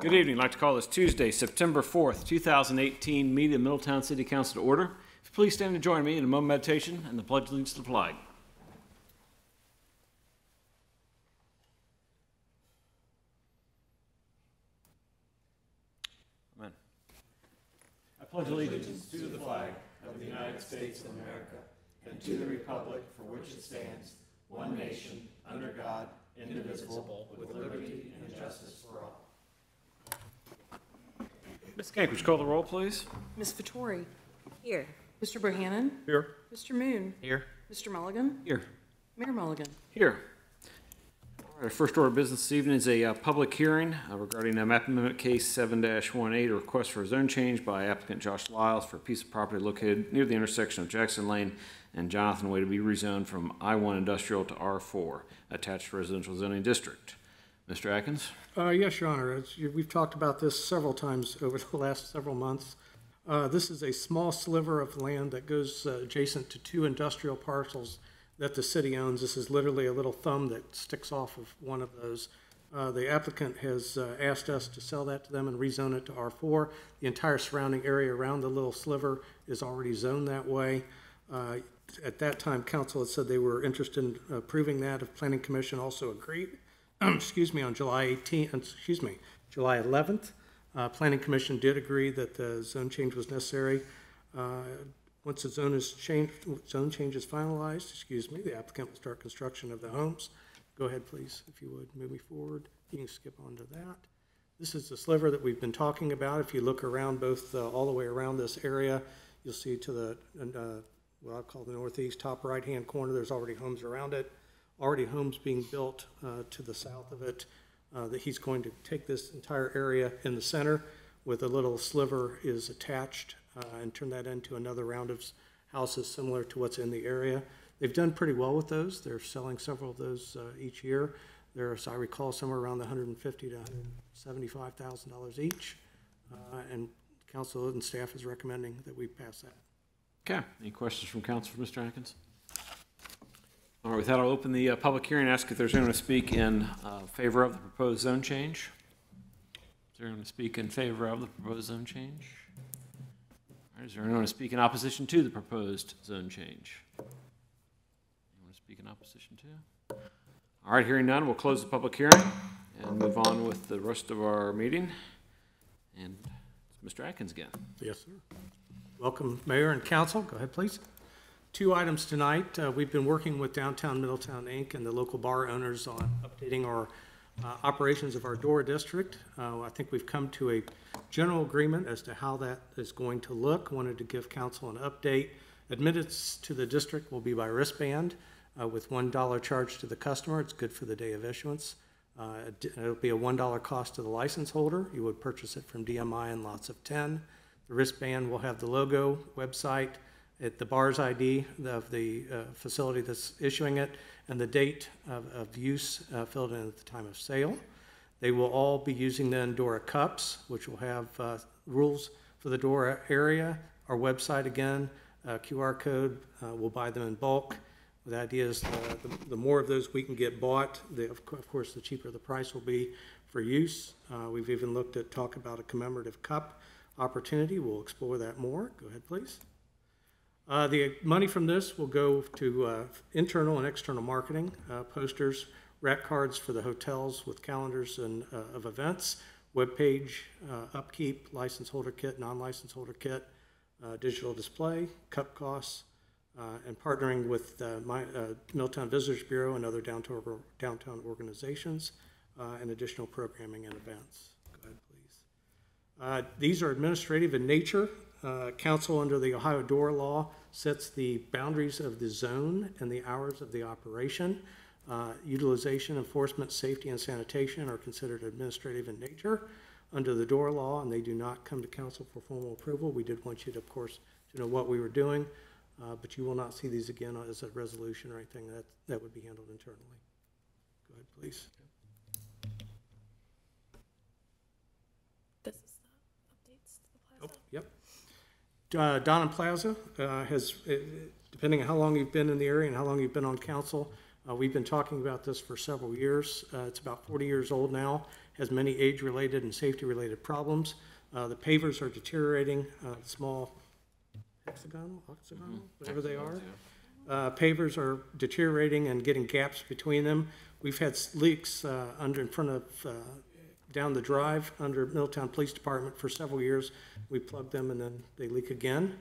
Good evening. I'd like to call this Tuesday, September 4th, 2018 meeting of Middletown City Council to order. If you please stand and join me in a moment of meditation and the pledge of allegiance to the flag. Amen. I pledge allegiance to the flag of the United States of America and to the republic for which it stands, one nation, under God, indivisible, with liberty and justice for all. Ms. Kank, would you call the roll, please? Ms. Vittori. Here. Mr. Bohannon. Here. Mr. Moon. Here. Mr. Mulligan. Here. Mayor Mulligan. Here. All right, our first order of business this evening is a public hearing regarding a map amendment case 7-18, a request for a zone change by applicant Josh Lyles for a piece of property located near the intersection of Jackson Lane and Jonathan Way to be rezoned from I-1 industrial to R4, attached residential zoning district. Mr. Atkins? Yes, Your Honor. We've talked about this several times over the last several months. This is a small sliver of land that goes adjacent to two industrial parcels that the city owns. This is literally a little thumb that sticks off of one of those. The applicant has asked us to sell that to them and rezone it to R4. The entire surrounding area around the little sliver is already zoned that way. At that time, council had said they were interested in approving that. The Planning Commission also agreed. Excuse me, on July 11th, Planning Commission did agree that the zone change was necessary. Once the zone change is finalized, the applicant will start construction of the homes. Go ahead, please, if you would, move me forward. You can skip on to that. This is the sliver that we've been talking about. If you look around both, all the way around this area, you'll see to the, what I'll call the northeast top right-hand corner, there's already homes around it. Already homes being built to the south of it, that he's going to take this entire area in the center with a little sliver is attached and turn that into another round of houses similar to what's in the area. They've done pretty well with those. They're selling several of those each year. They're, as I recall, somewhere around the $150,000 to $175,000 each. And council and staff is recommending that we pass that. Okay. Any questions from council for Mr. Atkins? All right, with that, I'll open the public hearing and ask if there's anyone to speak in favor of the proposed zone change. Is there anyone to speak in favor of the proposed zone change? All right, is there anyone to speak in opposition to the proposed zone change? Anyone to speak in opposition to? All right, hearing none, we'll close the public hearing and move on with the rest of our meeting. And it's Mr. Atkins again. Yes, sir. Welcome, Mayor and Council. Go ahead, please. Two items tonight. We've been working with Downtown Middletown, Inc. and the local bar owners on updating our operations of our door district. I think we've come to a general agreement as to how that is going to look. Wanted to give council an update. Admittance to the district will be by wristband with $1 charge to the customer. It's good for the day of issuance. It'll be a $1 cost to the license holder. You would purchase it from DMI in lots of 10. The wristband will have the logo, website, the bar's ID of the facility that's issuing it, and the date of use filled in at the time of sale. They will all be using the Endora cups, which will have rules for the door area. Our website again, QR code, we'll buy them in bulk. The idea is the more of those we can get bought, of course, the cheaper the price will be for use. We've even looked at talk about a commemorative cup opportunity. We'll explore that more. Go ahead, please. The money from this will go to internal and external marketing, posters, rack cards for the hotels with calendars and of events, webpage, upkeep, license holder kit, non-license holder kit, digital display, cup costs, and partnering with Middletown Visitors Bureau and other downtown organizations, and additional programming and events. Go ahead, please. These are administrative in nature. Council under the Ohio Door Law sets the boundaries of the zone and the hours of the operation. Utilization, enforcement, safety, and sanitation are considered administrative in nature under the Door Law, and they do not come to council for formal approval. We did want you to, of course, to know what we were doing, but you will not see these again as a resolution or anything. That would be handled internally. Go ahead, please. This is the updates to the plaza. Oh, yep. Don and Plaza has, depending on how long you've been in the area and how long you've been on council, we've been talking about this for several years. It's about 40 years old now, has many age-related and safety-related problems. The pavers are deteriorating, small octagonal, whatever they are. Pavers are deteriorating and getting gaps between them. We've had leaks in front of, down the drive under Middletown Police Department for several years. We plug them and then they leak again.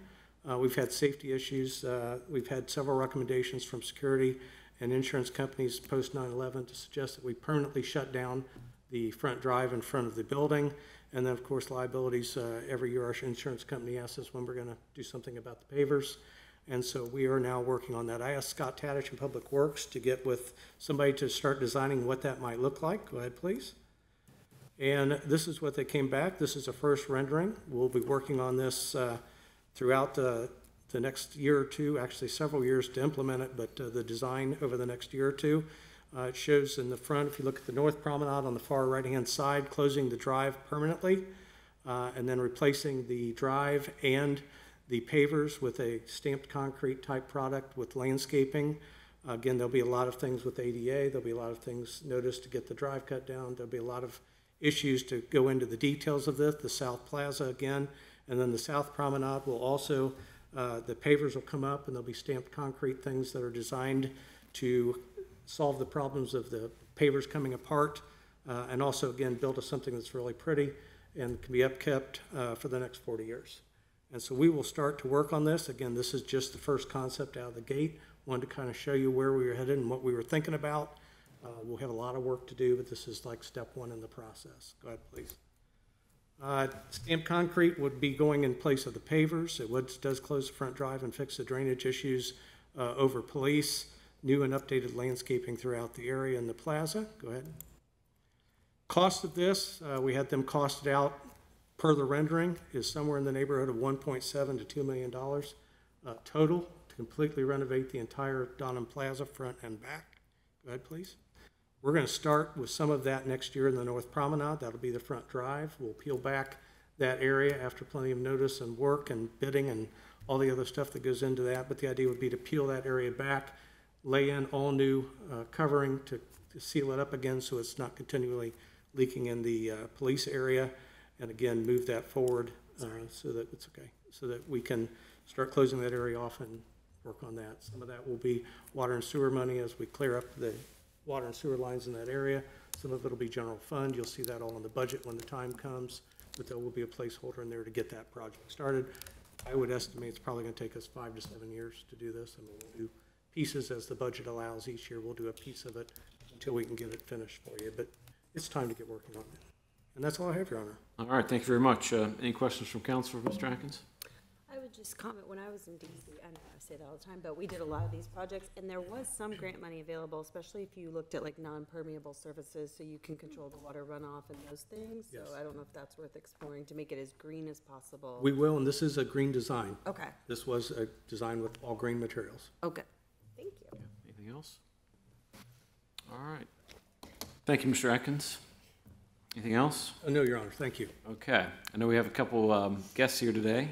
We've had safety issues. We've had several recommendations from security and insurance companies post 9/11 to suggest that we permanently shut down the front drive in front of the building. And then, of course, liabilities. Every year our insurance company asks us when we're going to do something about the pavers. And so we are now working on that. I asked Scott Tadish in Public Works to get with somebody to start designing what that might look like. Go ahead, please. And this is what they came back. This is a first rendering. We'll be working on this throughout the next year or two, actually several years to implement it, but the design over the next year or two. It shows in the front, if you look at the north promenade on the far right-hand side, closing the drive permanently, and then replacing the drive and the pavers with a stamped concrete type product with landscaping. Again, there'll be a lot of things with ADA. There'll be a lot of things noticed to get the drive cut down. There'll be a lot of issues to go into the details of this. The South Plaza again, and then the South Promenade will also, the pavers will come up and there'll be stamped concrete things that are designed to solve the problems of the pavers coming apart, and also, again, build us something that's really pretty and can be upkept for the next 40 years. And so we will start to work on this. Again, this is just the first concept out of the gate. Wanted to kind of show you where we were headed and what we were thinking about. We'll have a lot of work to do, but this is like step one in the process. Go ahead, please. Stamped concrete would be going in place of the pavers. It does close the front drive and fix the drainage issues over police. New and updated landscaping throughout the area in the plaza. Go ahead. Cost of this, we had them costed out per the rendering, is somewhere in the neighborhood of $1.7 to $2 million total to completely renovate the entire Donham Plaza front and back. Go ahead, please. We're going to start with some of that next year in the North Promenade. That'll be the front drive. We'll peel back that area after plenty of notice and work and bidding and all the other stuff that goes into that. But the idea would be to peel that area back, lay in all new covering to seal it up again so it's not continually leaking in the police area, and again move that forward so that it's okay, so that we can start closing that area off and work on that. Some of that will be water and sewer money as we clear up the water and sewer lines in that area. Some of it will be general fund. You'll see that all in the budget when the time comes, but there will be a placeholder in there to get that project started. I would estimate it's probably going to take us 5 to 7 years to do this, and we'll do pieces as the budget allows. Each year we'll do a piece of it until we can get it finished for you, but it's time to get working on it. And that's all I have, Your Honor. All right, thank you very much. Any questions from council for Mr. Atkins? I would just comment, when I was in DC, I know I say that all the time, but we did a lot of these projects, and there was some grant money available, especially if you looked at like non-permeable surfaces, so you can control the water runoff and those things. Yes. So I don't know if that's worth exploring to make it as green as possible. We will, and this is a green design. Okay. This was a design with all green materials. Okay. Thank you. Anything else? All right. Thank you, Mr. Atkins. Anything else? Oh, no, Your Honor, thank you. Okay. I know we have a couple guests here today.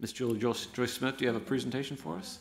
Ms. Julie Joyce-Smith, do you have a presentation for us?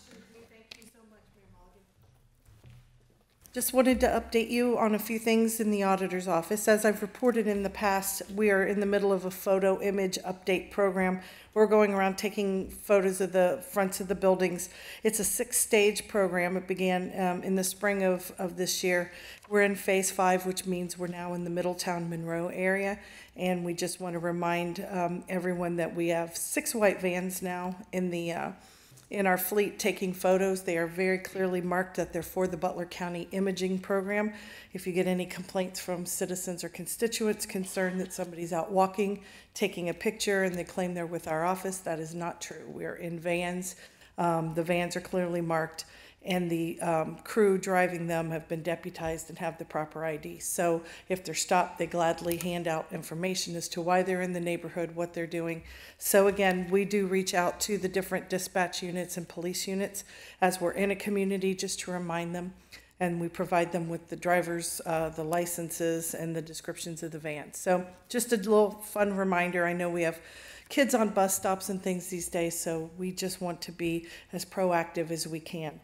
Just wanted to update you on a few things in the auditor's office. As I've reported in the past, we are in the middle of a photo image update program. We're going around taking photos of the fronts of the buildings. It's a 6-stage program. It began in the spring of this year. We're in phase 5, which means we're now in the Middletown Monroe area. And we just want to remind everyone that we have 6 white vans now in our fleet taking photos. They are very clearly marked that they're for the Butler County Imaging Program. If you get any complaints from citizens or constituents concerned that somebody's out walking, taking a picture, and they claim they're with our office, that is not true. We're in vans. The vans are clearly marked, and the crew driving them have been deputized and have the proper ID. So if they're stopped, they gladly hand out information as to why they're in the neighborhood, what they're doing. So again, we do reach out to the different dispatch units and police units as we're in a community, just to remind them, and we provide them with the drivers, the licenses, and the descriptions of the vans. So just a little fun reminder. I know we have kids on bus stops and things these days, so we just want to be as proactive as we can.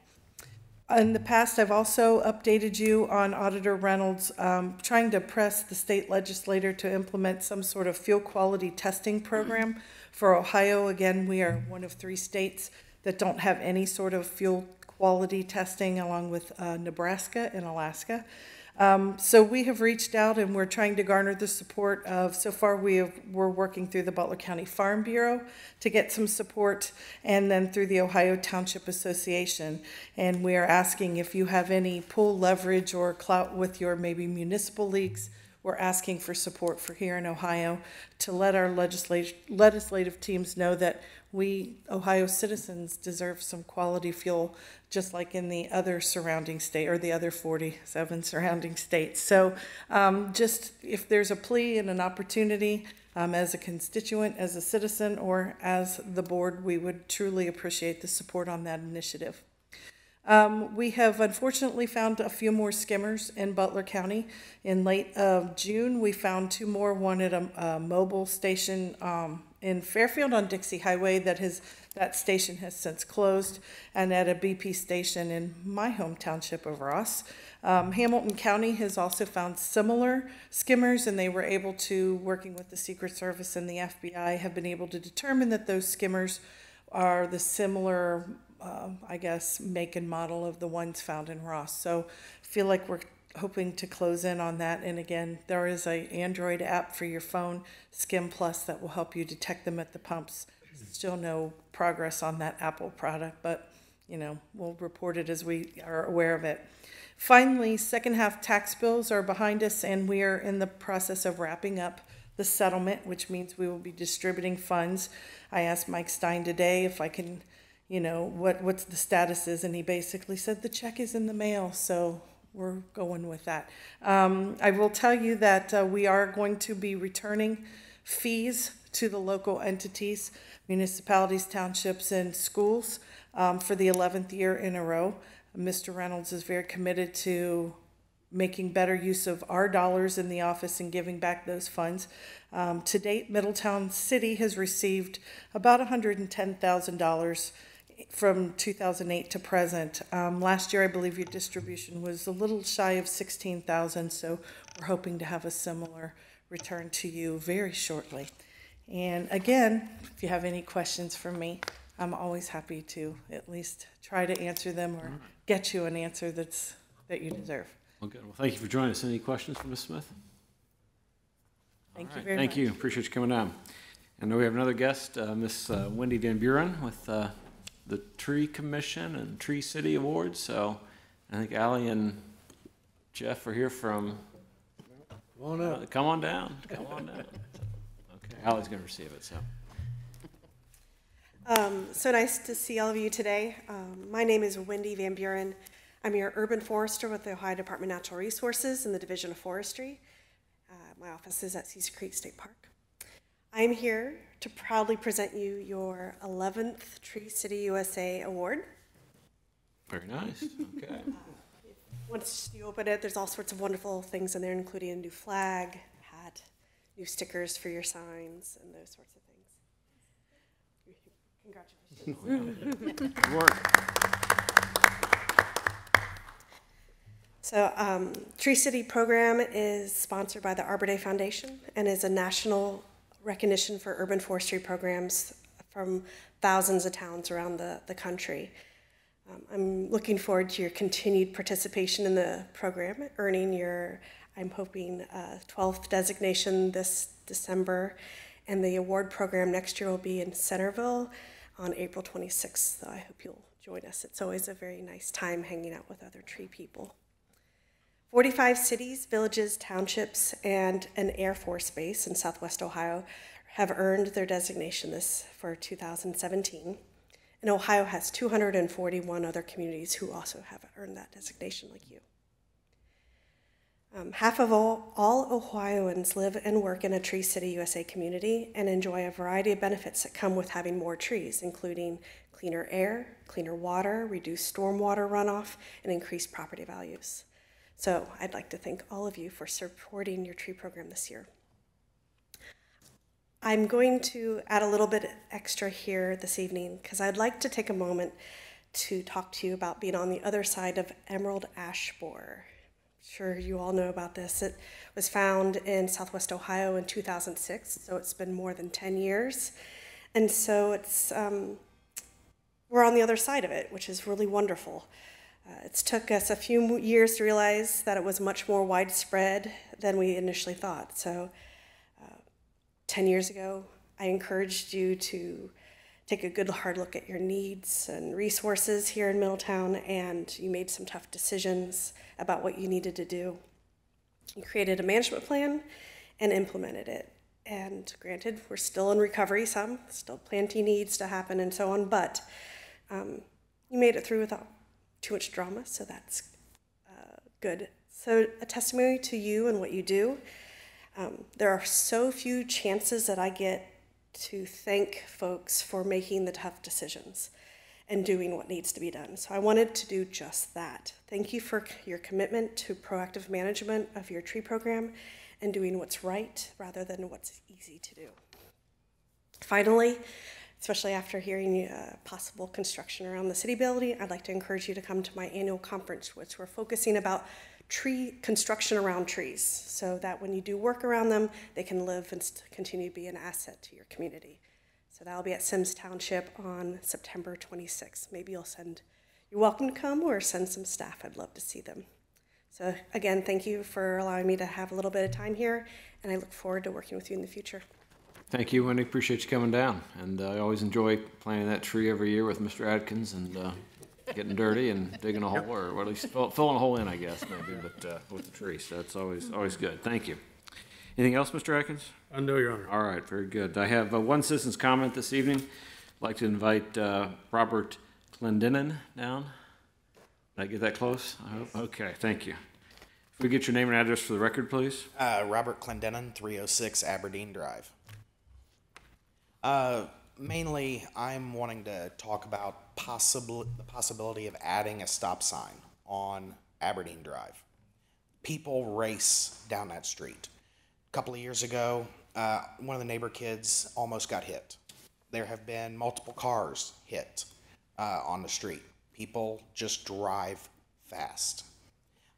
In the past, I've also updated you on Auditor Reynolds trying to press the state legislator to implement some sort of fuel quality testing program for Ohio. Again, we are one of 3 states that don't have any sort of fuel quality testing, along with Nebraska and Alaska. So we have reached out and we're trying to garner the support of, so far we're working through the Butler County Farm Bureau to get some support, and then through the Ohio Township Association. And we are asking if you have any pull leverage or clout with your maybe municipal leagues. We're asking for support for here in Ohio to let our legislative teams know that we, Ohio citizens, deserve some quality fuel, just like in the other surrounding state, or the other 47 surrounding states. So just if there's a plea and an opportunity as a constituent, as a citizen, or as the board, we would truly appreciate the support on that initiative. We have unfortunately found a few more skimmers in Butler County. In late June, we found 2 more, one at a mobile station in Fairfield on Dixie Highway that station has since closed, and at a BP station in my home township of Ross. Hamilton County has also found similar skimmers, and they were able to, working with the Secret Service and the FBI, have been able to determine that those skimmers are the similar I guess, make and model of the ones found in Ross. So I feel like we're hoping to close in on that. And again, there is an Android app for your phone, Skim Plus, that will help you detect them at the pumps. Still no progress on that Apple product, but you know, we'll report it as we are aware of it. Finally, second half tax bills are behind us, and we are in the process of wrapping up the settlement, which means we will be distributing funds. I asked Mike Stein today if I can, you know, what's the status is, and he basically said the check is in the mail, so we're going with that. I will tell you that we are going to be returning fees to the local entities, municipalities, townships, and schools for the 11th year in a row. Mr. Reynolds is very committed to making better use of our dollars in the office and giving back those funds. To date, Middletown City has received about $110,000 from 2008 to present. Last year, I believe your distribution was a little shy of $16,000, so we're hoping to have a similar return to you very shortly. And again, if you have any questions for me, I'm always happy to at least try to answer them or get you an answer that you deserve. Well, good. Well, thank you for joining us. Any questions for Ms. Smith? Thank All you right. very much. Thank you. Appreciate you coming down. And now we have another guest, Ms. Wendy Van Buren with the Tree Commission and Tree City Awards. So I think Allie and Jeff are here from. Come on up. Come on down. Come on down. Okay, Allie's going to receive it. So. So nice to see all of you today. My name is Wendy Van Buren. I'm your urban forester with the Ohio Department of Natural Resources in the Division of Forestry. My office is at Cedar Creek State Park. I'm here to proudly present you your 11th Tree City USA Award. Very nice. Okay. Once you open it, there's all sorts of wonderful things in there, including a new flag, hat, new stickers for your signs, and those sorts of things. Congratulations. Good work. So, Tree City program is sponsored by the Arbor Day Foundation and is a national recognition for urban forestry programs from thousands of towns around the country. I'm looking forward to your continued participation in the program, earning your, I'm hoping, 12th designation this December, and the award program next year will be in Centerville on April 26th, so I hope you'll join us. It's always a very nice time hanging out with other tree people. 45 cities, villages, townships, and an Air Force base in Southwest Ohio have earned their designation for 2017. And Ohio has 241 other communities who also have earned that designation like you. Half of all Ohioans live and work in a Tree City USA community and enjoy a variety of benefits that come with having more trees, including cleaner air, cleaner water, reduced stormwater runoff, and increased property values. So I'd like to thank all of you for supporting your tree program this year. I'm going to add a little bit extra here this evening because I'd like to take a moment to talk to you about being on the other side of emerald ash borer. Sure, you all know about this. It was found in Southwest Ohio in 2006, so it's been more than 10 years. And so it's, we're on the other side of it, which is really wonderful. It's took us a few years to realize that it was much more widespread than we initially thought. So 10 years ago, I encouraged you to take a good hard look at your needs and resources here in Middletown, and you made some tough decisions about what you needed to do. You created a management plan and implemented it. And granted, we're still in recovery some, still plenty needs to happen and so on, but you made it through without too much drama, so that's good. So a testimony to you and what you do. There are so few chances that I get to thank folks for making the tough decisions and doing what needs to be done. So I wanted to do just that. Thank you for your commitment to proactive management of your tree program and doing what's right rather than what's easy to do. Finally, especially after hearing possible construction around the city building, I'd like to encourage you to come to my annual conference, which we're focusing about tree construction around trees, so that when you do work around them, they can live and continue to be an asset to your community. So that'll be at Sims Township on September 26th. Maybe you're welcome to come or send some staff. I'd love to see them. So again, thank you for allowing me to have a little bit of time here, and I look forward to working with you in the future. Thank you, Wendy. Appreciate you coming down. And I always enjoy planting that tree every year with Mr. Adkins and getting dirty and digging a hole, or at least filling a hole in, I guess, maybe, but with the tree. So that's always good. Thank you. Anything else, Mr. Atkins? No, Your Honor. All right, very good. I have one citizen's comment this evening. I'd like to invite Robert Clendenin down. Did I get that close? I hope. Okay, thank you. If we get your name and address for the record, please. Robert Clendenin, 306 Aberdeen Drive. Mainly, I'm wanting to talk about the possibility of adding a stop sign on Aberdeen Drive. People race down that street. A couple of years ago, one of the neighbor kids almost got hit. There have been multiple cars hit on the street. People just drive fast.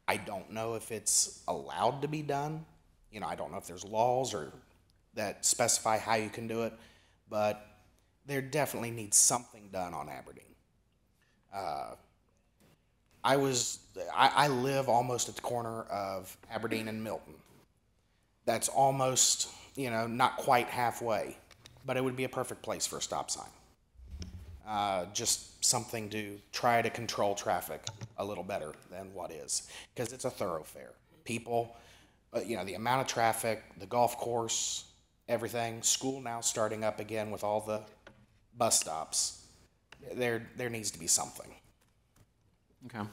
I don't know if it's allowed to be done. You know, I don't know if there's laws or that specify how you can do it, but there definitely needs something done on Aberdeen. I live almost at the corner of Aberdeen and Milton. That's almost, not quite halfway, but it would be a perfect place for a stop sign. Just something to try to control traffic a little better than what is, because it's a thoroughfare. People, the amount of traffic, the golf course, everything, school now starting up again with all the bus stops. There needs to be something. Okay.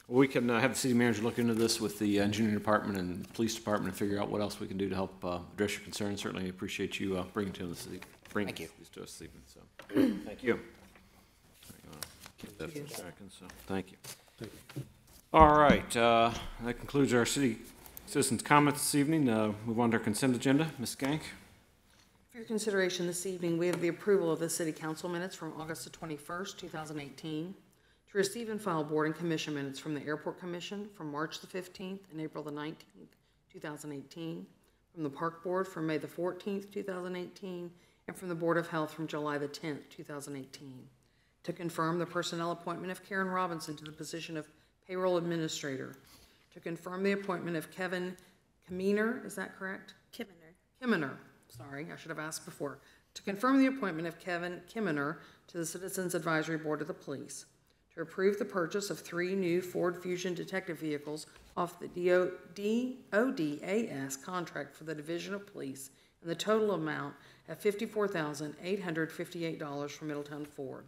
Well, we can have the city manager look into this with the engineering department and police department and figure out what else we can do to help address your concerns. Certainly appreciate you bringing to us Thank you. these to us this evening. So, thank you. Keep that for a second. So, thank you. All right. That concludes our citizens' comments this evening. Move on to our consent agenda. Ms. Skank. For your consideration this evening, we have the approval of the city council minutes from August the 21st, 2018. To receive and file board and commission minutes from the Airport Commission from March the 15th and April the 19th, 2018. From the Park Board from May the 14th, 2018. And from the Board of Health from July the 10th, 2018. To confirm the personnel appointment of Karen Robinson to the position of payroll administrator. To confirm the appointment of Kevin Kiminer, is that correct? Kiminer. Sorry, I should have asked before. To confirm the appointment of Kevin Kiminer to the Citizens Advisory Board of the Police. To approve the purchase of 3 new Ford Fusion detective vehicles off the ODAS contract for the Division of Police and the total amount at $54,858 from Middletown Ford.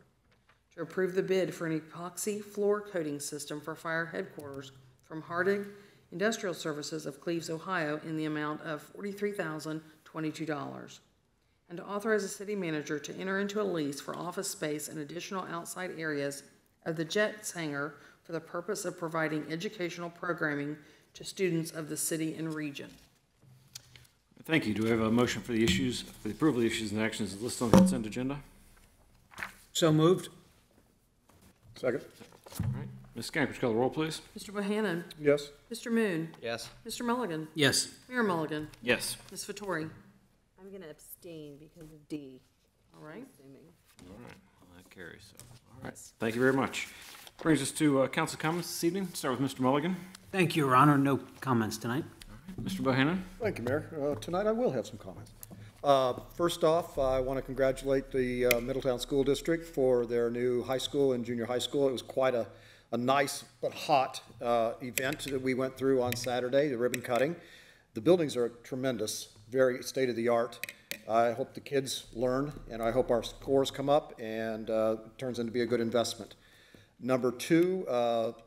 To approve the bid for an epoxy floor coating system for fire headquarters from Hardig Industrial Services of Cleves, Ohio in the amount of $43,022. And to authorize the city manager to enter into a lease for office space and additional outside areas of the Jets hangar for the purpose of providing educational programming to students of the city and region. Thank you. Do we have a motion for the approval of the issues and actions listed on the consent agenda? So moved. Second. All right. Ms. Kank, would you call the roll, please? Mr. Bohannon? Yes. Mr. Moon? Yes. Mr. Mulligan? Yes. Mayor Mulligan? Yes. Ms. Vettori? I'm gonna abstain because of D, All right. assuming. All right. Well, that carries. So, all right. Thank you very much. Brings us to council comments this evening. Start with Mr. Mulligan. Thank you, Your Honor. No comments tonight. Mr. Bohannon. Thank you, Mayor. Tonight I will have some comments. First off, I want to congratulate the Middletown School District for their new high school and junior high school. It was quite a nice but hot event that we went through on Saturday, the ribbon cutting. The buildings are tremendous, very state-of-the-art. I hope the kids learn, and I hope our scores come up, and it turns into be a good investment. Number two,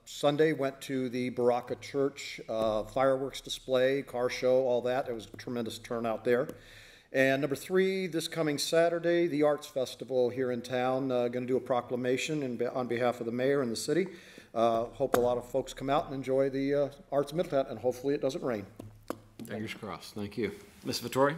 Sunday went to the Baraka Church fireworks display, car show, all that. It was a tremendous turnout there. And number three, this coming Saturday, the Arts Festival here in town, going to do a proclamation on behalf of the mayor and the city. Hope a lot of folks come out and enjoy the arts of Middletown, and hopefully it doesn't rain. Fingers crossed. Thank you. Ms. Vittori?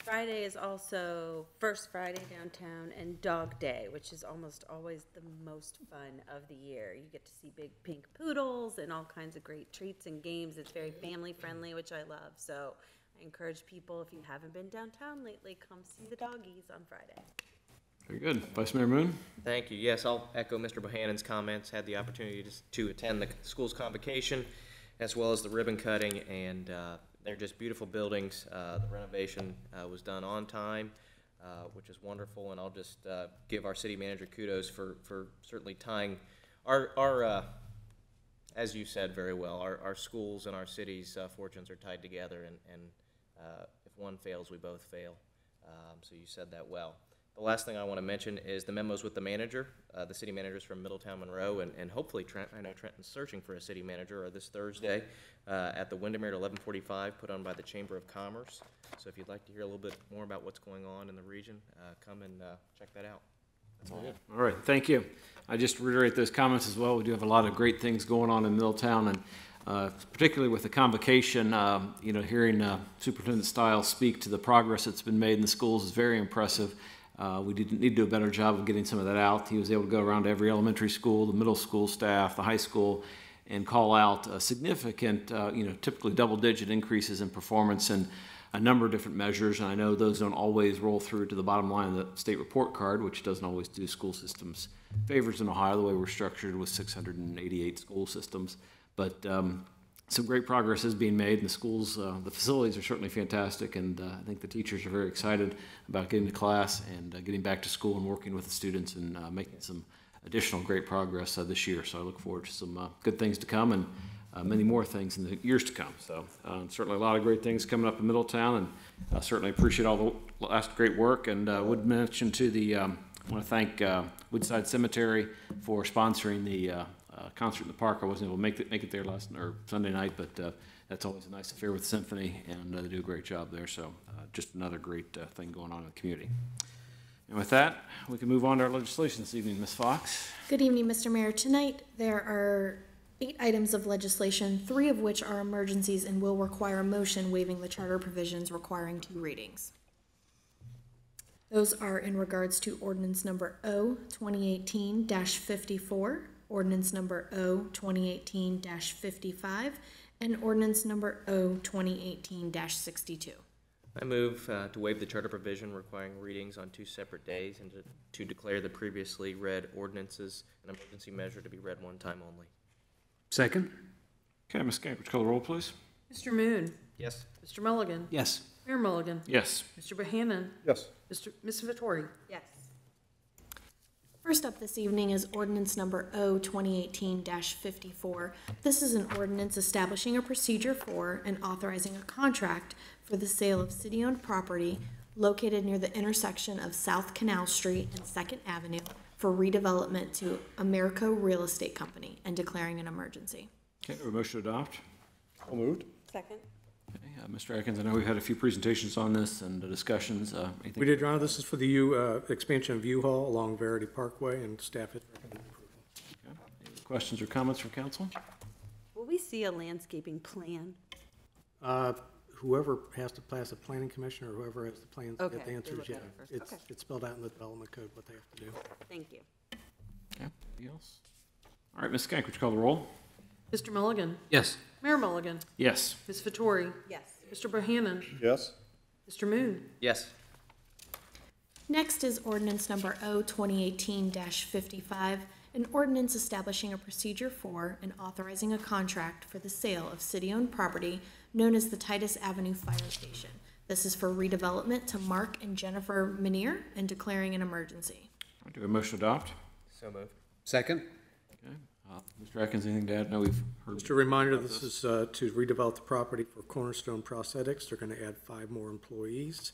Friday is also First Friday downtown and Dog Day, which is almost always the most fun of the year. You get to see big pink poodles and all kinds of great treats and games. It's very family friendly, which I love. So I encourage people, if you haven't been downtown lately, come see the doggies on Friday. Very good. Vice Mayor Moon? Thank you. Yes, I'll echo Mr. Bohannon's comments. Had the opportunity to attend the school's convocation as well as the ribbon cutting, and they're just beautiful buildings. The renovation was done on time, which is wonderful, and I'll just give our city manager kudos for certainly tying our as you said very well, our schools and our cities' fortunes are tied together, and if one fails, we both fail. So you said that well. The last thing I want to mention is the memos with the manager, the city managers from Middletown, Monroe, and hopefully Trent. I know Trenton's searching for a city manager, this Thursday at the Windermere at 11:45, put on by the Chamber of Commerce. So if you'd like to hear a little bit more about what's going on in the region, come and check that out. That's all. All right, thank you. I just reiterate those comments as well. We do have a lot of great things going on in Middletown, and particularly with the convocation, hearing Superintendent Stiles speak to the progress that's been made in the schools is very impressive. We need to do a better job of getting some of that out. He was able to go around to every elementary school, the middle school staff, the high school, and call out significant, typically double-digit increases in performance and a number of different measures. And I know those don't always roll through to the bottom line of the state report card, which doesn't always do school systems favors in Ohio, the way we're structured with 688 school systems. But some great progress is being made in the schools. The facilities are certainly fantastic, and I think the teachers are very excited about getting to class and getting back to school and working with the students and making some additional great progress this year. So I look forward to some good things to come and many more things in the years to come. So certainly a lot of great things coming up in Middletown, and I certainly appreciate all the last great work, and would mention to the, I want to thank Woodside Cemetery for sponsoring the concert in the park. I wasn't able to make it there Sunday night, but that's always a nice affair with the symphony, and they do a great job there. So just another great thing going on in the community. And with that, we can move on to our legislation this evening. Ms. Fox. Good evening, Mr. Mayor. Tonight there are 8 items of legislation, 3 of which are emergencies and will require a motion waiving the charter provisions requiring 2 readings. Those are in regards to ordinance number O 2018-54, ordinance number O 2018-55, and ordinance number O 2018-62. I move to waive the charter provision requiring readings on 2 separate days and to declare the previously read ordinances an emergency measure to be read one time only. Second? Okay, Ms. Kank, would you call the roll, please? Mr. Moon? Yes. Mr. Mulligan? Yes. Mayor Mulligan? Yes. Mr. Bohannon? Yes. Ms. Vettori? Yes. First up this evening is ordinance number O 2018-54. This is an ordinance establishing a procedure for and authorizing a contract for the sale of city-owned property located near the intersection of South Canal Street and 2nd Avenue for redevelopment to Americo Real Estate Company and declaring an emergency. Okay, a motion to adopt. So moved. Second? Okay, Mr. Atkins, I know we've had a few presentations on this and discussions. Anything? We did, Your Honor. This is for the expansion of U-Haul along Verity Parkway, and staff has recommended approval. Okay. Any questions or comments from council? Will we see a landscaping plan? Whoever has to pass the planning commission or whoever has the plans, Okay, get the they answers, look yeah. at it first. It's Okay. spelled out in the development code what they have to do. Thank you. Okay, anything else? All right, Ms. Skank, would you call the roll? Mr. Mulligan? Yes. Mayor Mulligan? Yes. Ms. Vettori? Yes. Mr. Bohannon? Yes? Mr. Moon? Yes. Next is ordinance number O 2018-55, an ordinance establishing a procedure for and authorizing a contract for the sale of city-owned property known as the Titus Avenue Fire Station. This is for redevelopment to Mark and Jennifer Minier and declaring an emergency. All right, do a motion to adopt? So moved. Second? Okay. Mr. Atkins, anything to add? No, we've heard. Just a reminder, this is to redevelop the property for Cornerstone Prosthetics. They're going to add 5 more employees.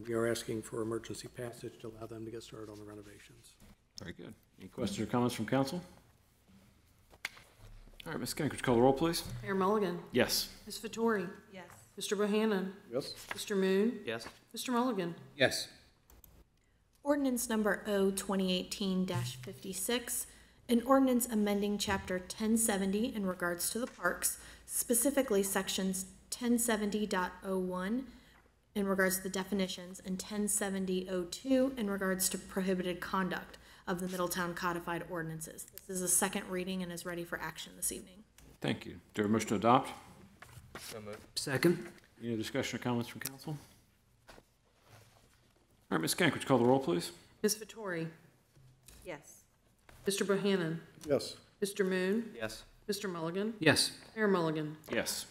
We are asking for emergency passage to allow them to get started on the renovations. Very good. Any questions or comments from council? All right, Ms. Skank, would you call the roll, please? Mayor Mulligan? Yes. Ms. Vettori? Yes. Mr. Bohannon? Yes? Mr. Moon? Yes. Mr. Mulligan? Yes. Ordinance number O 2018-56, an ordinance amending chapter 1070 in regards to the parks, specifically sections 1070.01 in regards to the definitions and 1070.02 in regards to prohibited conduct of the Middletown codified ordinances. This is a second reading and is ready for action this evening. Thank you. Do I have a motion to adopt? So moved. Second? Any other discussion or comments from council? All right, Ms. Skank, would you call the roll, please? Ms. Vettori? Yes. Mr. Bohannon? Yes? Mr. Moon? Yes. Mr. Mulligan? Yes. Mayor Mulligan? Yes.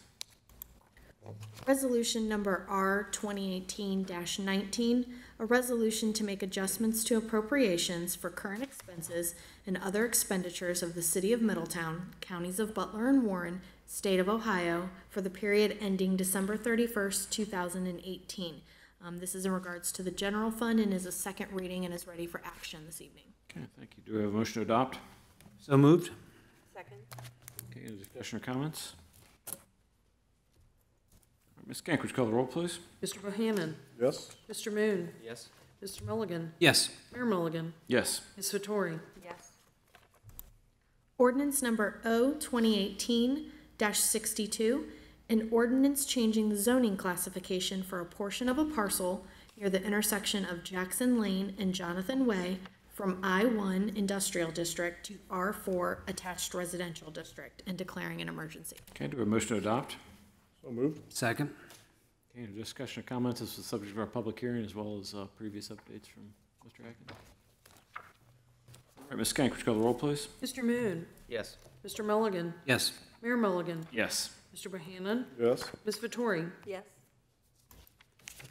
Resolution number R 2018-19, a resolution to make adjustments to appropriations for current expenses and other expenditures of the City of Middletown, Counties of Butler and Warren, State of Ohio, for the period ending December 31st, 2018. This is in regards to the general fund and is a second reading and is ready for action this evening. Okay, thank you. Do we have a motion to adopt? So moved? Second. Okay, any discussion or comments? All right, Ms. Skank, would you call the roll, please? Mr. Bohannon? Yes? Mr. Moon? Yes. Mr. Mulligan? Yes. Mayor Mulligan? Yes. Ms. Vettori? Yes. Ordinance number O 2018-62, an ordinance changing the zoning classification for a portion of a parcel near the intersection of Jackson Lane and Jonathan Way from I-1 Industrial District to R4 Attached Residential District and declaring an emergency. Okay, do we have a motion to adopt? So moved? Second? Okay, any discussion or comments? This is the subject of our public hearing as well as previous updates from Mr. Atkins. All right, Ms. Skank, would you call the roll, please? Mr. Moon? Yes. Mr. Mulligan? Yes. Mayor Mulligan? Yes. Mr. Bohannon? Yes? Ms. Vettori? Yes.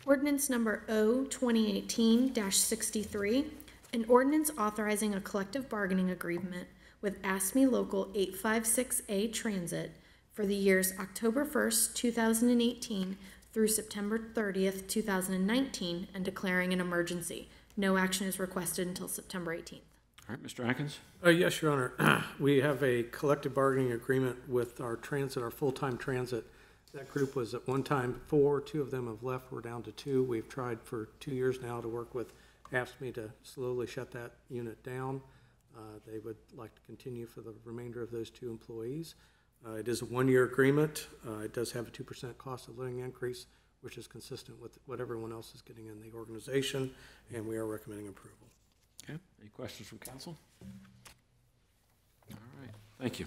Ordinance number O 2018-63, an ordinance authorizing a collective bargaining agreement with ASME Local 856A Transit for the years October 1st, 2018 through September 30th, 2019, and declaring an emergency. No action is requested until September 18th. All right, Mr. Atkins? Yes, Your Honor. We have a collective bargaining agreement with our transit, our full-time transit. That group was at one time 4, 2 of them have left, we're down to 2. We've tried for 2 years now to work with AFSCME to slowly shut that unit down. They would like to continue for the remainder of those 2 employees. It is a 1-year agreement. It does have a 2% cost of living increase, which is consistent with what everyone else is getting in the organization, and we are recommending approval. Okay, any questions from council? All right, thank you.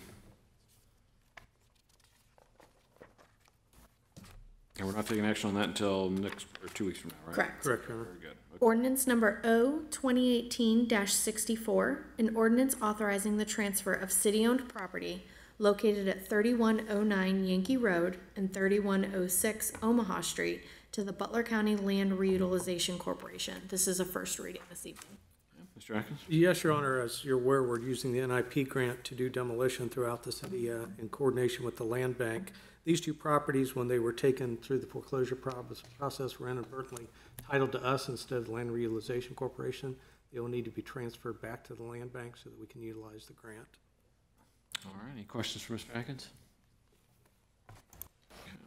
And we're not taking action on that until next, or 2 weeks from now, right? Correct. Correct, Your Honor. Very good. Okay. Ordinance number O 2018-64, an ordinance authorizing the transfer of city-owned property located at 3109 Yankee Road and 3106 Omaha Street to the Butler County Land Reutilization Corporation. This is a first reading this evening. Mr. Atkins? Yes, Your Honor, as you're aware, we're using the NIP grant to do demolition throughout the city in coordination with the land bank. These 2 properties, when they were taken through the foreclosure process, were inadvertently titled to us instead of the Land Reutilization Corporation. They will need to be transferred back to the land bank so that we can utilize the grant. All right, any questions for Mr. Atkins?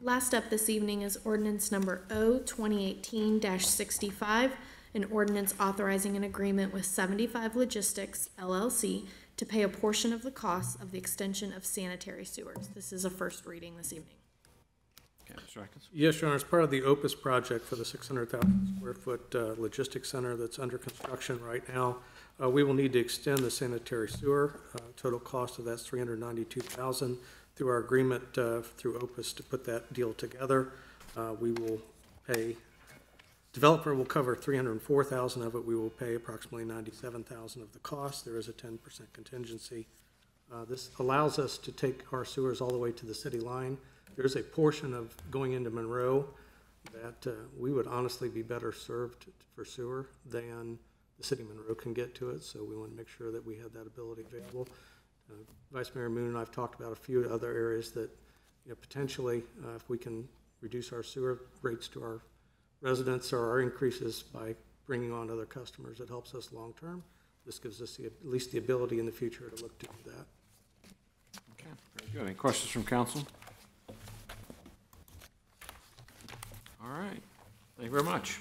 Last up this evening is ordinance number O 2018-65, an ordinance authorizing an agreement with 75 Logistics LLC to pay a portion of the costs of the extension of sanitary sewers. This is a first reading this evening. Okay, Mr. Atkins. Yes, Your Honor, as part of the Opus project for the 600,000 square foot logistics center that's under construction right now, we will need to extend the sanitary sewer. Total cost of that's $392,000. Through our agreement through Opus to put that deal together, we will pay, developer will cover $304,000 of it. We will pay approximately $97,000 of the cost. There is a 10% contingency. This allows us to take our sewers all the way to the city line. There's a portion of going into Monroe that we would honestly be better served for sewer than the city of Monroe can get to it, so we want to make sure that we have that ability available. Vice Mayor Moon and I have talked about a few other areas that, potentially, if we can reduce our sewer rates to our residents or our increases by bringing on other customers, it helps us long-term. This gives us at least the ability in the future to look to do that. Okay, very good. Any questions from council? All right, thank you very much.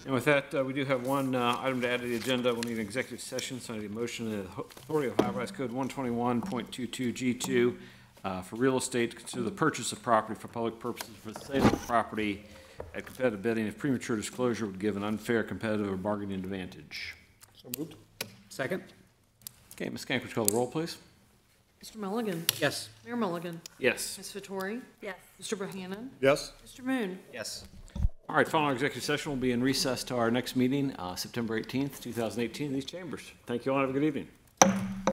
And with that, we do have one item to add to the agenda. We'll need an executive session, so I need a motion of the authority of Ohio Revised Code 121.22 G2 for real estate to consider the purchase of property for public purposes for the sale of property at competitive bidding if premature disclosure would give an unfair competitive or bargaining advantage. So moved. Second? Okay, Ms. Kank, would you call the roll, please? Mr. Mulligan? Yes. Mayor Mulligan? Yes. Ms. Vettori? Yes. Mr. Bohannon? Yes? Mr. Moon? Yes. All right, following our executive session, we'll be in recess to our next meeting, September 18th, 2018, in these chambers. Thank you all, and have a good evening.